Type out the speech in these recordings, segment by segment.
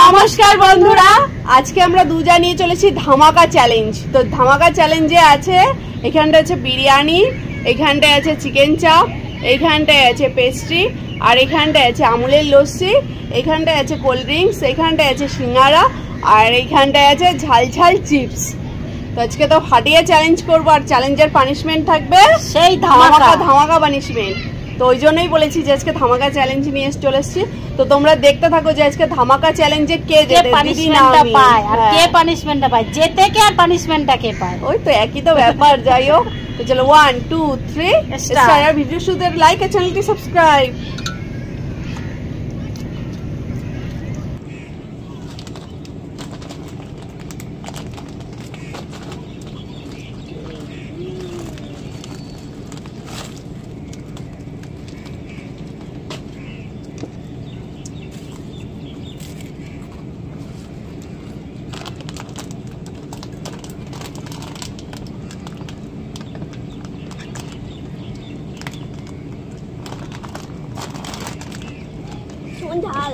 নমস্কার বন্ধুরা, আজকে আমরা দুজা নিয়ে চলেছি ধামাকা চ্যালেঞ্জ। তো ধামাকা চ্যালেঞ্জে আছে এখানটা আছে বিরিয়ানি, এখানটায় আছে চিকেন চাপ, এইখানটায় আছে পেস্ট্রি, আর এখানটায় আছে আমুলের লস্যি, এখানটায় আছে কোল্ড ড্রিঙ্কস, এখানটায় আছে সিঙ্গারা, আর এইখানটায় আছে ঝাল ঝাল চিপস। তো আজকে তো ফাটিয়ে চ্যালেঞ্জ করবো, আর চ্যালেঞ্জের পানিশমেন্ট থাকবে সেই ধামাকা পানিশমেন্ট। তো ওই জন্যই বলেছি যে আজকে ধামাকা চ্যালেঞ্জ নিয়ে চলে এসেছি। তো তোমরা দেখতে থাকো যে আজকে ধামাকা চ্যালেঞ্জে কে পানিশমেন্টটা পায় আর কে পানিশমেন্টটা পায়, যেতে কে আর পানিশমেন্টটা কে পায়, ওই তো একই তো ব্যাপার। যাই হোক, তো চলো 1 2 3 স্টার্ট। আর ভিডিও শুরুতে লাইক আর চ্যানেলটি সাবস্ক্রাইব। ঝাল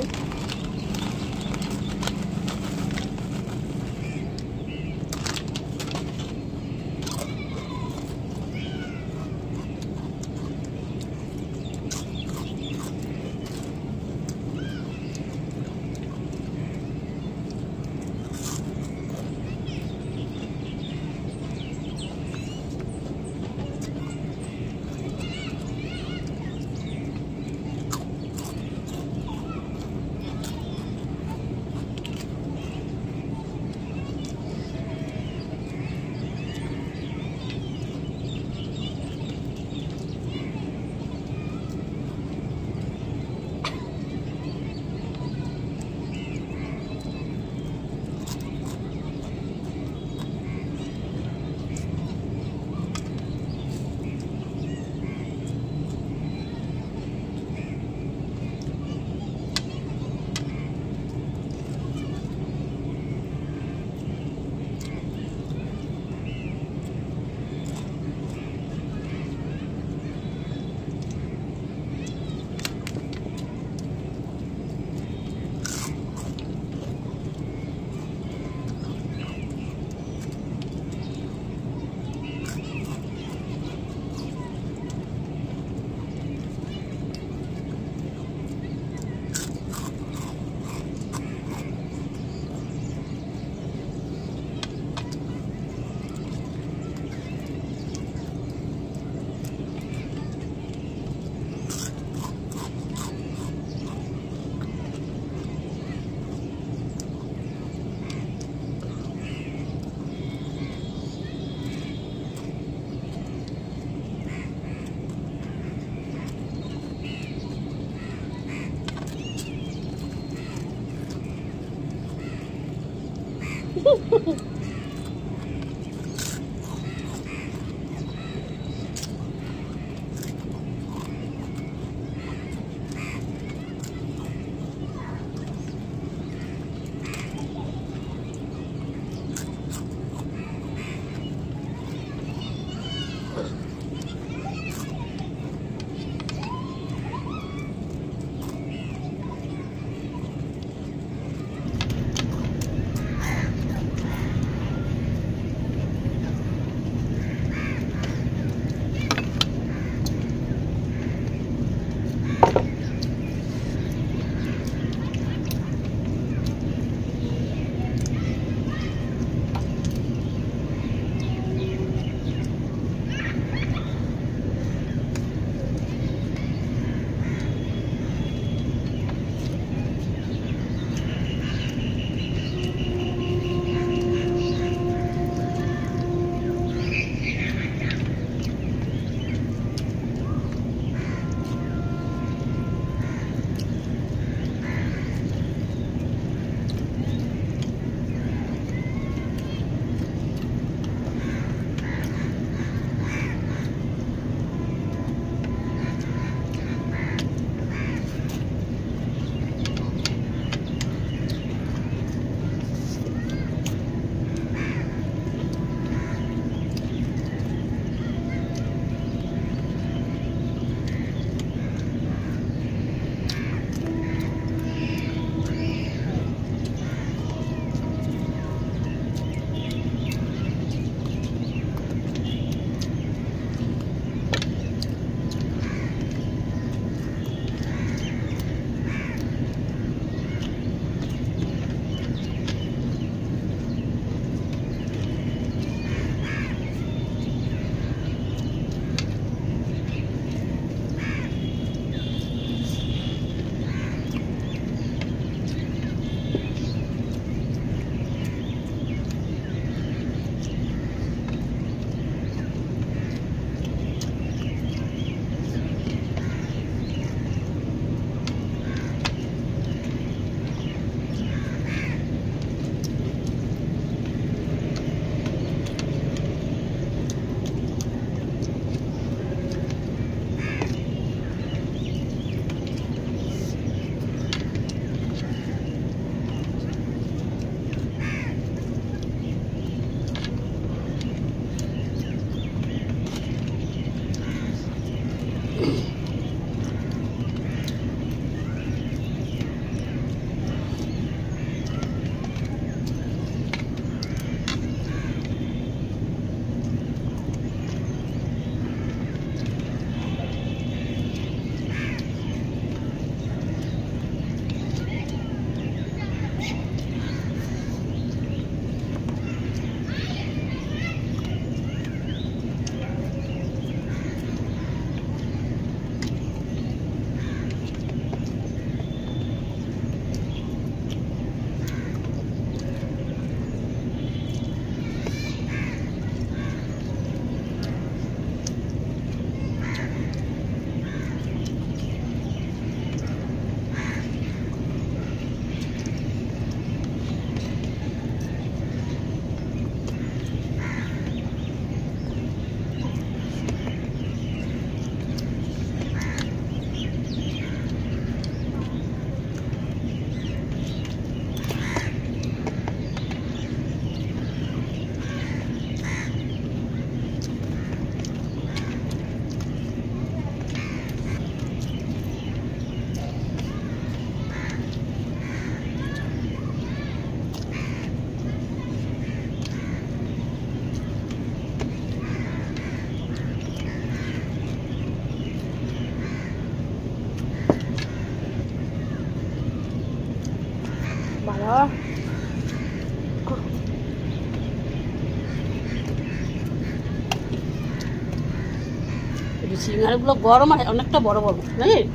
সিঙ্গারাগুলো গরম আর অনেকটা বড় বড়, জানিস?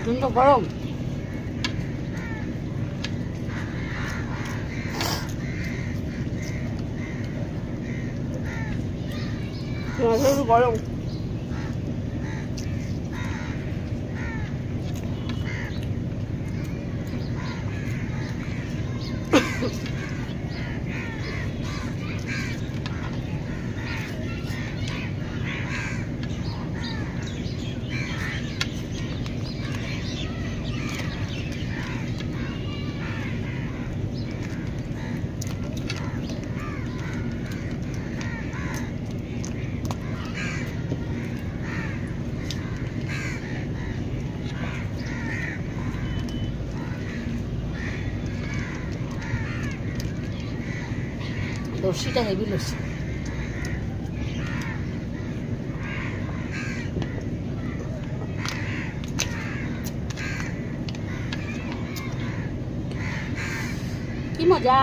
প্রচন্ড গরম। গরম লস্যিটা হেভি লস্যি। কি মজা,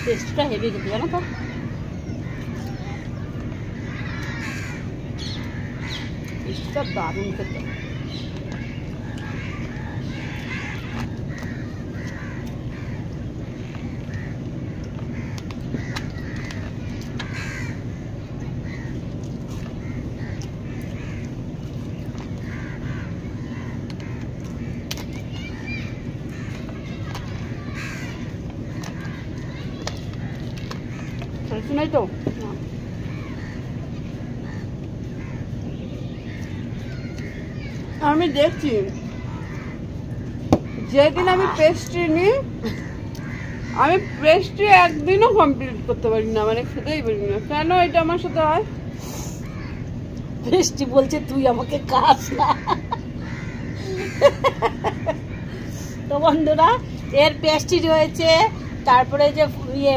টেস্টটা হেভি খেতে, জানো তো? টেস্টটা দারুণ খেতে। নাই তো আমি দেখছি যেদিন আমি পেস্ট্রি নিই আমি পেস্ট্রি একদিনও কমপ্লিট করতে পারি না, মানে খেতেই পারি না। কেন এটা আমার সাথে হয়? পেস্ট্রি বলছে তুই আমাকে কাজ না। তো বন্ধুরা, এর পেস্ট্রি রয়েছে, তারপরে যে ইয়ে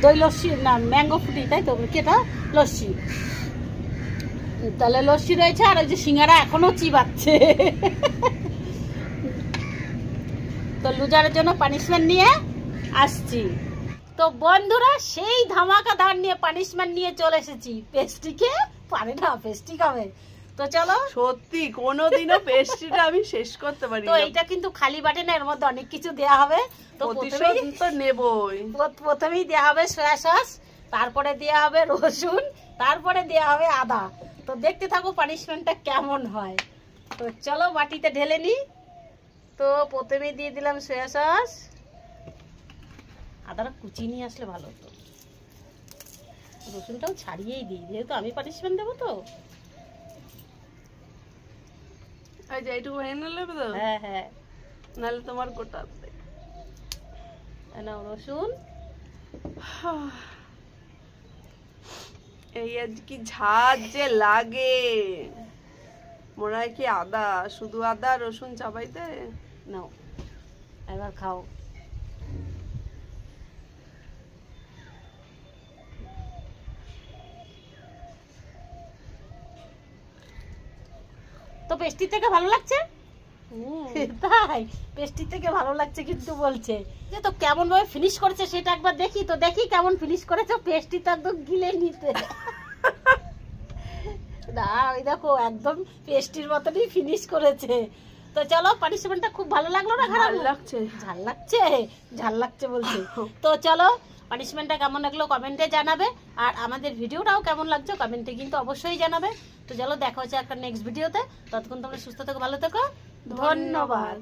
দই লস্যি, না ম্যাঙ্গো ফ্রুটি, তাই তো কেটা লস্যি, তাহলে লস্যি রয়েছে, আর ওই যে সিঙ্গারা এখনো চিবাচ্ছে। তো লুজারের জন্য পানিশমেন্ট নিয়ে আসছি। তো বন্ধুরা, সেই ধামাকাদার নিয়ে পানিশমেন্ট নিয়ে চলে এসেছি। পেস্ট্রিকে পারে না, পেস্ট্রি খাবে। তো চলো, সত্যি কোনোদিনও পেস্ট্রিটা আমি শেষ করতে পারি না। তো এটা কিন্তু খালি বাটে না, এর মধ্যে অনেক কিছু দেয়া হবে। তো প্রতিশোধ তো নেবই। প্রথমেই দেয়া হবে সয়া সস, তারপরে দেয়া হবে রসুন, তারপরে দেয়া হবে আদা। তো দেখতে থাকো পানিশমেন্টটা কেমন হয়। তো চলো বাটিতে ঢেলে নি। তো প্রথমে দিয়ে দিলাম সয়া সস। আদাটা কুচি নিয়ে আসলে ভালো হতো, রসুনটাও ছাড়িয়েই দিই যেহেতু আমি পানিশমেন্ট দেবো তো। এইটুকু হয়ে নিলে তো, হ্যাঁ হ্যাঁ, নাহলে তোমার গোটা নাও রসুন। এই আজ কি ঝাঁজ যে লাগে, মনে হয় কি আদা, শুধু আদা রসুন চাবাইতে। নাও এবার খাও। তো পেস্টি থেকে ভালো লাগছে? তাই পেস্টি থেকে ভালো লাগছে কিন্তু বলছে যে তো কেমন ভাবে ফিনিশ করেছে সেটা একবার দেখি। তো দেখি কেমন ফিনিশ করেছে। পেস্টি তো একদম গিলে নিতে না, ওই দেখো একদম পেস্টির মতনই ফিনিশ করেছে। তো চলো, পানিশমেন্টটা খুব ভালো লাগলো না খারাপ লাগছে? ঝাল লাগছে, ঝাল লাগছে বলছে। তো চলো, পানিশমেন্টটা কেমন লাগলো কমেন্টে জানাবে, আর আমাদের ভিডিওটাও কেমন লাগছে কমেন্টে কিন্তু অবশ্যই জানাবে। তো চলো, দেখা হচ্ছে একটা নেক্সট ভিডিওতে। ততক্ষণ তোমরা সুস্থ থেকো, ভালো থেকো, ধন্যবাদ।